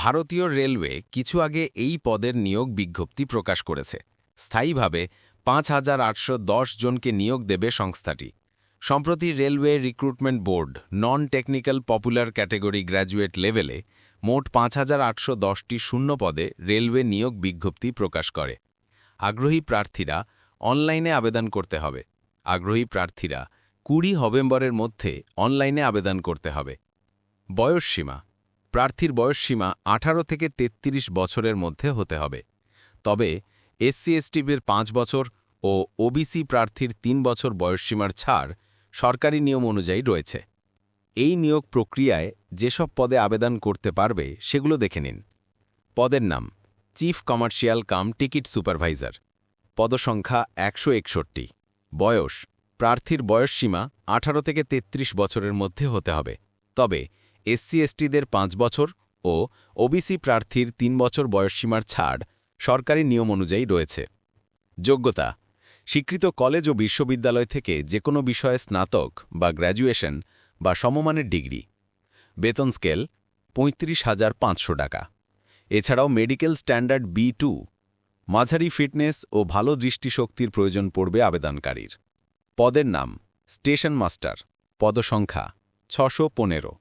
ভারতীয় রেলওয়ে কিছু আগে এই পদের নিয়োগ বিজ্ঞপ্তি প্রকাশ করেছে। স্থায়ীভাবে ৫,৮১০ জনকে নিয়োগ দেবে সংস্থাটি। সম্প্রতি railway recruitment board non technical popular category graduate লেভেলে মোট ৫,৮১০টি শূন্য পদে রেলওয়ে নিয়োগ বিজ্ঞপ্তি প্রকাশ করে। আগ্রহী প্রার্থীরা অনলাইনে আবেদন করতে হবে। আগ্রহী প্রার্থীরা ২০ নভেম্বরের মধ্যে অনলাইনে আবেদন করতে হবে। বয়সসীমা: প্রার্থীর বয়সসীমা ১৮ থেকে ৩৩ বছরের মধ্যে হতে হবে। তবে এসসি/এসটির ৫ বছর ও ওবিসি প্রার্থীর ৩ বছর বয়সসীমার ছাড় সরকারি নিয়ম অনুযায়ী রয়েছে। এই নিয়োগ প্রক্রিয়ায় যেসব পদে আবেদন করতে পারবে সেগুলো দেখে নিন। পদের নাম: chief commercial cum ticket supervisor. পদসংখ্যা ১৬১। বয়স: প্রার্থীর বয়সসীমা ১৮ থেকে ৩৩ বছরের মধ্যে হতে হবে। তবে এসসি/এসটিদের ৫ বছর ও ওবিসি প্রার্থীর ৩ বছর বয়সসীমার ছাড় সরকারি নিয়ম অনুযায়ী রয়েছে। যোগ্যতা: স্বীকৃত কলেজ ও বিশ্ববিদ্যালয় থেকে যেকোনো বিষয়ে স্নাতক বা গ্র্যাজুয়েশন বা সমমানের ডিগ্রি। বেতন স্কেল: ৩৫,৫০০ টাকা। এছাড়াও মেডিকেল স্ট্যান্ডার্ড B2, মাঝারি ফিটনেস ও ভালো দৃষ্টিশক্তির প্রয়োজন পড়বে আবেদনকারীর। পদের নাম: স্টেশন মাস্টার। পদসংখ্যা ৬১৫।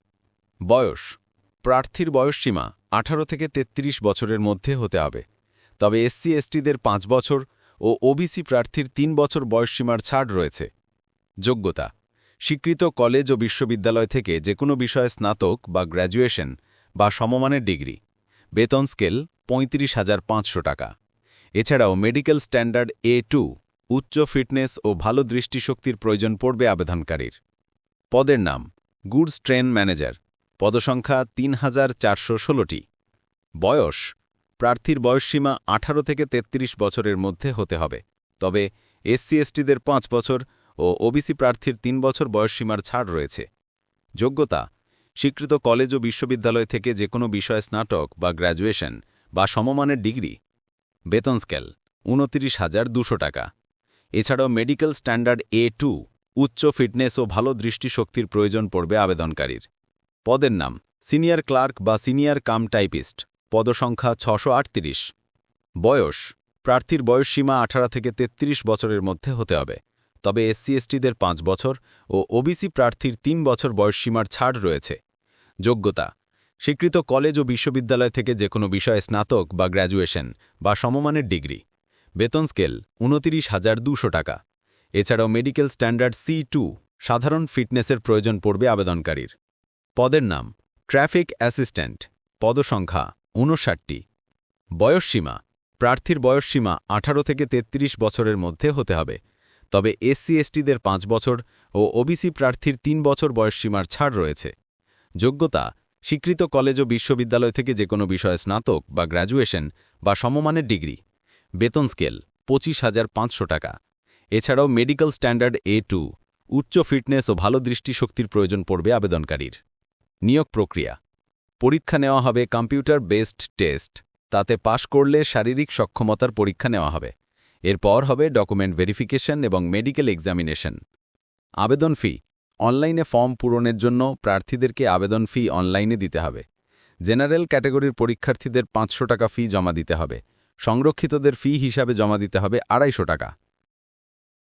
বয়স: প্রার্থীর বয়সসীমা ১৮ থেকে ৩৩ বছরের মধ্যে হতে হবে। তবে এসসি/এসটিদের ৫ বছর ও ওবিসি প্রার্থীর ৩ বছর বয়সসীমার ছাড় রয়েছে। যোগ্যতা: স্বীকৃত কলেজ ও বিশ্ববিদ্যালয় থেকে যেকোনো বিষয়ে স্নাতক বা গ্র্যাজুয়েশন বা সমমানের ডিগ্রি। বেতন স্কেল: ৩৫,৫০০ টাকা। এছাড়াও মেডিকেল স্ট্যান্ডার্ড A2, উচ্চ ফিটনেস ও ভালো দৃষ্টিশক্তির প্রয়োজন পড়বে আবেদনকারীর। পদের নাম: গুডস ট্রেন ম্যানেজার। পদসংখ্যা ৩,৪১৬টি। বয়স: প্রার্থীর বয়সসীমা ১৮ থেকে ৩৩ বছরের মধ্যে হতে হবে। তবে এসসি/এসটিদের ৫ বছর ও ওবিসি প্রার্থীর ৩ বছর বয়সসীমার ছাড় রয়েছে। যোগ্যতা: স্বীকৃত কলেজ ও বিশ্ববিদ্যালয় থেকে যেকোনো বিষয়ে স্নাতক বা গ্র্যাজুয়েশন বা সমমানের ডিগ্রি। বেতন স্কেল: ২৯,২০০ টাকা। এছাড়াও মেডিকেল স্ট্যান্ডার্ড A2, উচ্চ ফিটনেস ও ভালো দৃষ্টিশক্তির প্রয়োজন পড়বে আবেদনকারীর। পদের নাম: সিনিয়র ক্লার্ক বা সিনিয়র কাম টাইপিস্ট। পদসংখ্যা ৬৩৮। বয়স: প্রার্থীর বয়সসীমা ১৮ থেকে ৩৩ বছরের মধ্যে হতে হবে। তবে এসসি/এসটিদের ৫ বছর ও ওবিসি প্রার্থীর ৩ বছর বয়সসীমার ছাড় রয়েছে। যোগ্যতা: স্বীকৃত কলেজ ও বিশ্ববিদ্যালয় থেকে যেকোনো বিষয়ে স্নাতক বা গ্র্যাজুয়েশন বা সমমানের ডিগ্রি। বেতন স্কেল: ২৯,২০০ টাকা। এছাড়াও মেডিকেল স্ট্যান্ডার্ড C2, সাধারণ ফিটনেসের প্রয়োজন পড়বে আবেদনকারীর। পদের নাম: ট্রাফিক অ্যাসিস্ট্যান্ট। পদসংখ্যা ৫৯টি। বয়সসীমা: প্রার্থীর বয়সসীমা ১৮ থেকে ৩৩ বছরের মধ্যে হতে হবে। তবে এসসি/এসটিদের ৫ বছর ও ওবিসি প্রার্থীর ৩ বছর বয়সসীমার ছাড় রয়েছে। যোগ্যতা: স্বীকৃত কলেজ ও বিশ্ববিদ্যালয় থেকে যেকোনো বিষয়ে স্নাতক বা গ্র্যাজুয়েশন বা সমমানের ডিগ্রি। বেতন স্কেল: ২৫,৫০০ টাকা। এছাড়াও মেডিকেল স্ট্যান্ডার্ড A2, উচ্চ ফিটনেস ও ভালো দৃষ্টিশক্তির প্রয়োজন পড়বে আবেদনকারীর। নিয়োগ প্রক্রিয়া: পরীক্ষা নেওয়া হবে কম্পিউটার বেসড টেস্ট। তাতে পাশ করলে শারীরিক সক্ষমতার পরীক্ষা নেওয়া হবে। এরপর হবে ডকুমেন্ট ভেরিফিকেশন এবং মেডিকেল এক্সামিনেশন। আবেদন ফি: অনলাইনে ফর্ম পূরণের জন্য প্রার্থীদেরকে আবেদন ফি অনলাইনে দিতে হবে। জেনারেল ক্যাটাগরির পরীক্ষার্থীদের ৫০০ টাকা ফি জমা দিতে হবে। সংরক্ষিতদের ফি হিসাবে জমা দিতে হবে ২৫০ টাকা।